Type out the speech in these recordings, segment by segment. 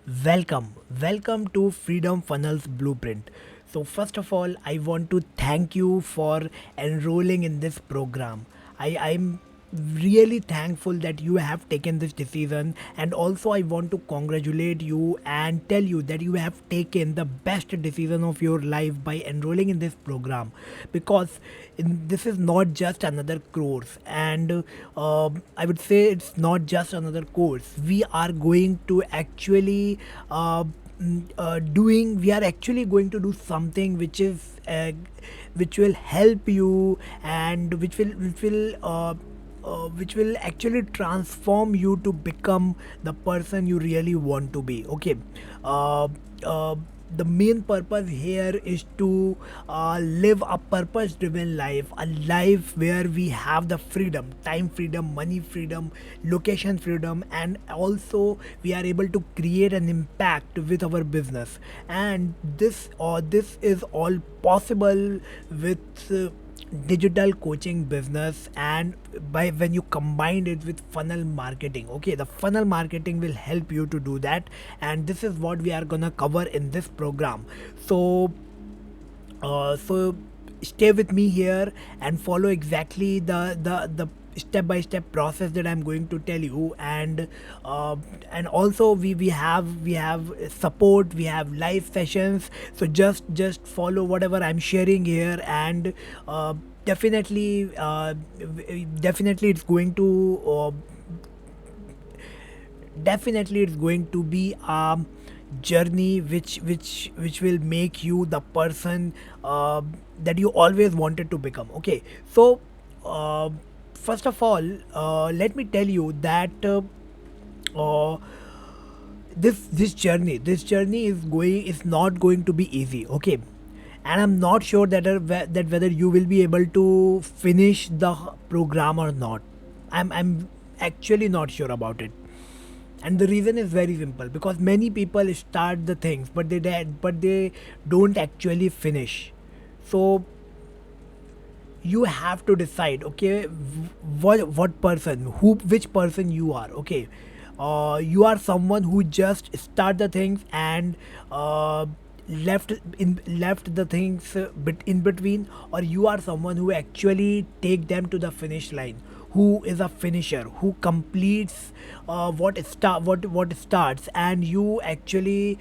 Welcome to Freedom Funnels Blueprint. So, first of all, I want to thank you for enrolling in this program. I'm really thankful that you have taken this decision, and also I want to congratulate you and tell you that you have taken the best decision of your life by enrolling in this program, because this is not just another course, and I would say it's not just another course. We are going to actually doing we are actually going to do something which will help you, and which will actually transform you to become the person you really want to be. Okay. uh, uh, the main purpose here is to live a purpose driven life, a life where we have the freedom, time freedom, money freedom, location freedom, and also we are able to create an impact with our business. And this is all possible with digital coaching business, and by when you combine it with funnel marketing. Okay, the funnel marketing will help you to do that, and this is what we are gonna cover in this program. So stay with me here and follow exactly the step by step process that I'm going to tell you. And also we have support, we have live sessions. So just follow whatever I'm sharing here, and definitely definitely it's going to definitely it's going to be a journey which will make you the person that you always wanted to become. Okay. So uh, first of all, let me tell you that uh, this journey is not going to be easy. Okay. And I'm not sure that whether you will be able to finish the program or not. I'm actually not sure about it. And the reason is very simple, because many people start the things but they don't actually finish. So you have to decide, okay, what person, who which person you are. Okay. You are someone who just start the things and left the things in between, or you are someone who actually take them to the finish line, who is a finisher, who completes what starts, and you actually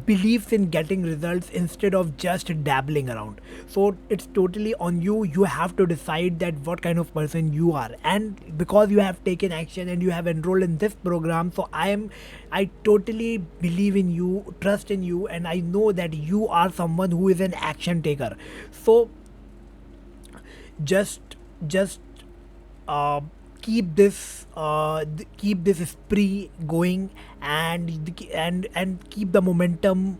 believes in getting results instead of just dabbling around. So it's totally on you. You have to decide that what kind of person you are, and because you have taken action and you have enrolled in this program, so I totally believe in you, trust in you, and I know that you are someone who is an action taker. So just just uh, keep this spree going, and keep the momentum,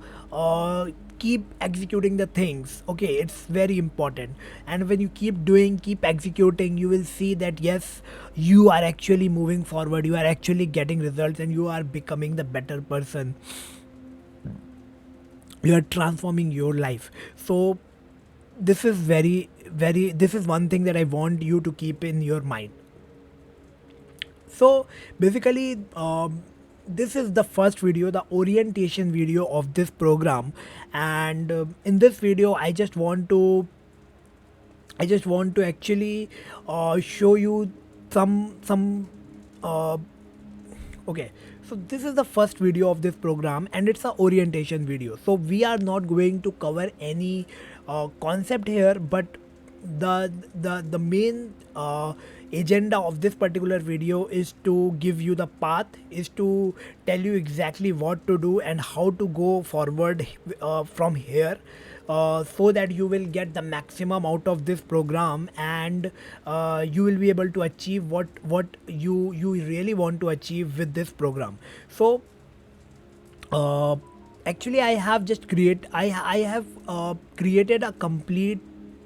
keep executing the things. Okay, it's very important. And when you keep executing, you will see that yes, you are actually moving forward, you are actually getting results, and you are becoming the better person. You are transforming your life. So this is one thing that I want you to keep in your mind. So basically, this is the first video, the orientation video of this program. And in this video, I just want to actually show you some uh, okay. So this is the first video of this program, and it's a orientation video. So we are not going to cover any concept here, but the main agenda of this particular video is to give you the path, is to tell you exactly what to do and how to go forward from here, so that you will get the maximum out of this program, and you will be able to achieve what you really want to achieve with this program. So uh, actually I have created a complete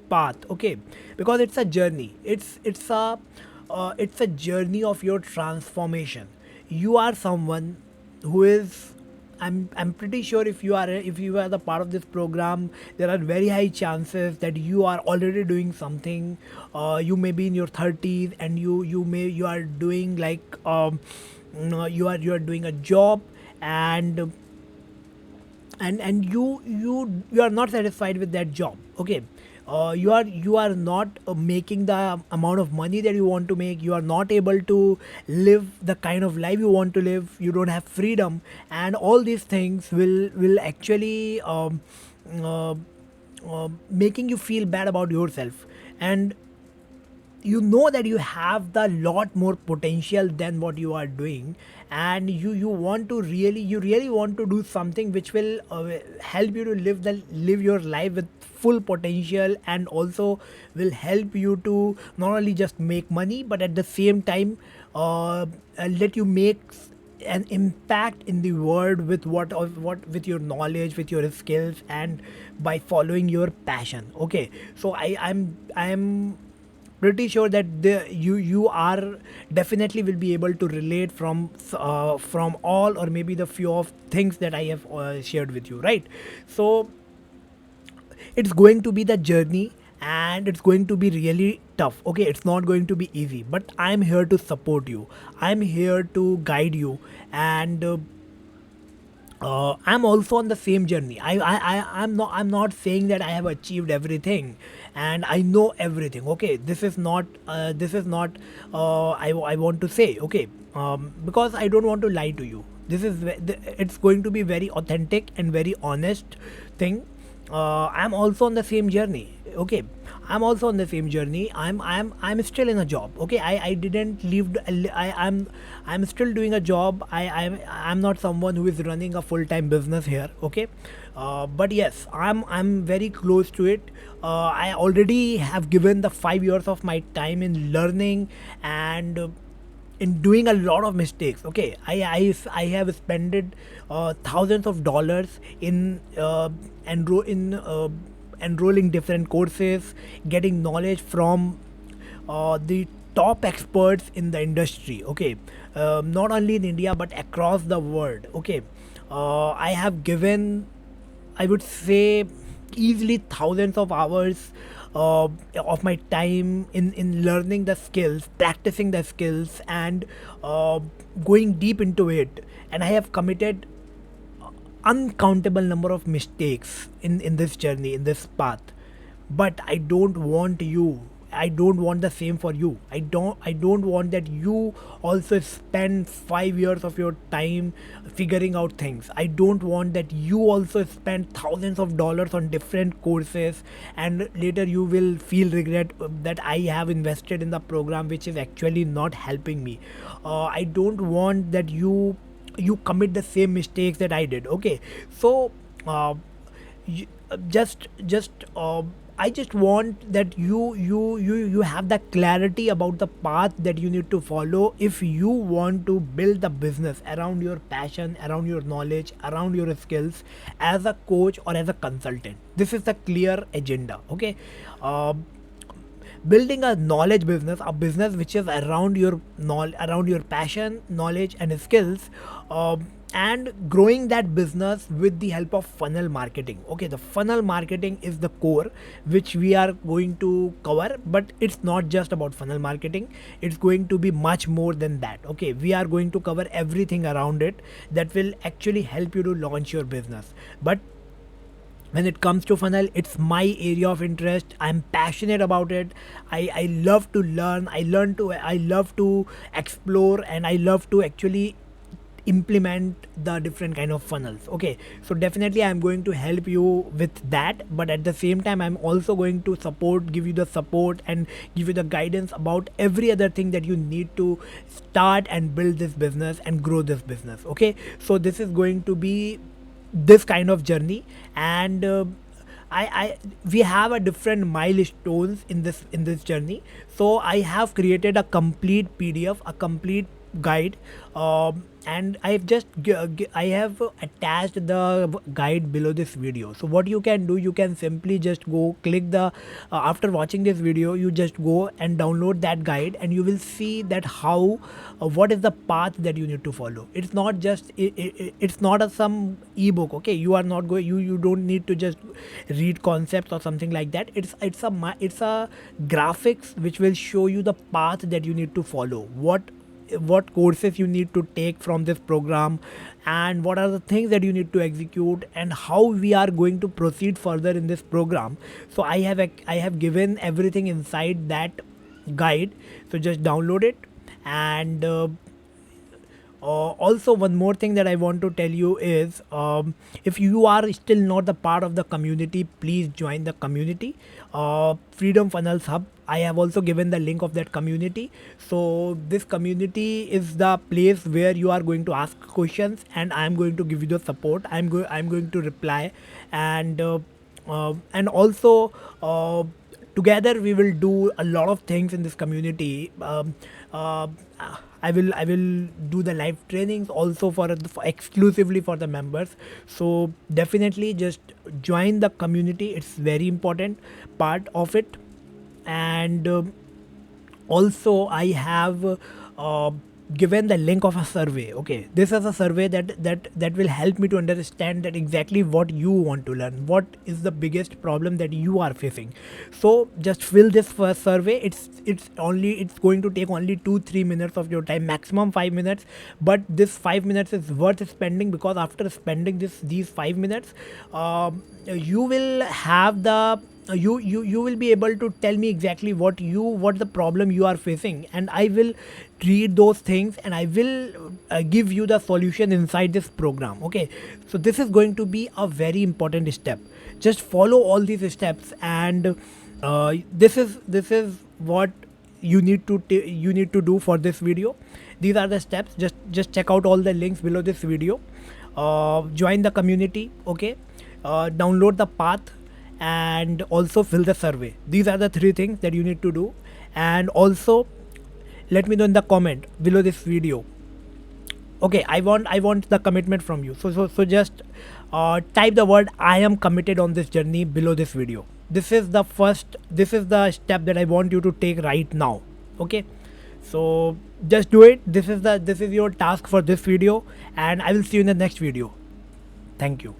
path. Okay, because it's a journey, it's a journey of your transformation. You are someone who is, I'm pretty sure if you are the part of this program, there are very high chances that you are already doing something. You may be in your 30s, and you are doing like you are doing a job, and you are not satisfied with that job. Okay, you are not making the amount of money that you want to make. You are not able to live the kind of life you want to live. You don't have freedom, and all these things will actually making you feel bad about yourself. And you know that you have the lot more potential than what you are doing, and you want to really, you really want to do something which will help you to live your life with full potential, and also will help you to not only just make money, but at the same time let you make an impact in the world with what with your knowledge, with your skills, and by following your passion. Okay, so I'm pretty sure that you are definitely will be able to relate from all, or maybe the few of things that I have shared with you, right? So it's going to be the journey, and it's going to be really tough. Okay, it's not going to be easy, but I'm here to support you. I'm here to guide you, and I'm also on the same journey. I'm not saying that I have achieved everything and I know everything. Okay, this is not I want to say. Okay, because I don't want to lie to you. It's going to be very authentic and very honest thing. I'm also on the same journey. Okay, I'm also on the same journey. I'm still in a job. Okay, I didn't leave. I'm still doing a job. I'm not someone who is running a full time business here. Okay, but yes, I'm very close to it. I already have given the 5 years of my time in learning, and in doing a lot of mistakes. Okay, I have spent thousands of dollars in enrolling different courses, getting knowledge from the top experts in the industry. Okay, not only in India but across the world. Okay, I have given, I would say, easily thousands of hours of my time in learning the skills, practicing the skills, and uh, going deep into it. And I have committed uncountable number of mistakes in this journey, in this path. But I don't want the same for you. I don't want that you also spend 5 years of your time figuring out things. I don't want that you also spend thousands of dollars on different courses, and later you will feel regret that I have invested in the program which is actually not helping me. I don't want that you commit the same mistakes that I did. Okay, so y- just I just want that you have the clarity about the path that you need to follow if you want to build the business around your passion, around your knowledge, around your skills, as a coach or as a consultant. This is the clear agenda. Okay, uh, building a knowledge business, a business which is around your around your passion, knowledge, and skills, and growing that business with the help of funnel marketing. Okay, the funnel marketing is the core which we are going to cover, but it's not just about funnel marketing. It's going to be much more than that. Okay, we are going to cover everything around it that will actually help you to launch your business. But when it comes to funnel, it's my area of interest. I'm passionate about it. I love to learn. I love to explore, and I love to actually implement the different kind of funnels. Okay, so definitely I'm going to help you with that, but at the same time I'm also going to give you the support and give you the guidance about every other thing that you need to start and build this business and grow this business. Okay, so this is going to be this kind of journey, and I we have a different milestones in this journey. So I have created a complete PDF, a complete guide, and I have attached the guide below this video. So what you can do, you can simply just go click the after watching this video, you just go and download that guide, and you will see that how what is the path that you need to follow. It's not just it's not a some ebook. Okay, you are not going, you don't need to just read concepts or something like that. It's a graphics which will show you the path that you need to follow. what courses you need to take from this program, and what are the things that you need to execute, and how we are going to proceed further in this program. So I have given everything inside that guide. So just download it. And also, one more thing that I want to tell you is, if you are still not the part of the community, please join the community, Freedom Funnels Hub. I have also given the link of that community. So this community is the place where you are going to ask questions, and I am going to give you the support. I'm going to reply. And also, together we will do a lot of things in this community. Uh, I will do the live trainings also for exclusively for the members. So definitely just join the community. It's very important part of it. And also I have uh, given the link of a survey. Okay, this is a survey that will help me to understand that exactly what you want to learn, what is the biggest problem that you are facing. So just fill this first survey. It's going to take only 2-3 minutes of your time, maximum 5 minutes. But this 5 minutes is worth spending, because after spending these 5 minutes, you will have the you will be able to tell me exactly what the problem you are facing, and I will read those things, and I will give you the solution inside this program. Okay, so this is going to be a very important step. Just follow all these steps, and this is what you need to do for this video. These are the steps. Just check out all the links below this video. Join the community. Okay, download the path, and also fill the survey. These are the three things that you need to do. And also, let me know in the comment below this video. Okay, I want the commitment from you. So just type the word "I am committed" on this journey below this video. This is the step that I want you to take right now. Okay, so just do it. This is your task for this video, and I will see you in the next video. Thank you.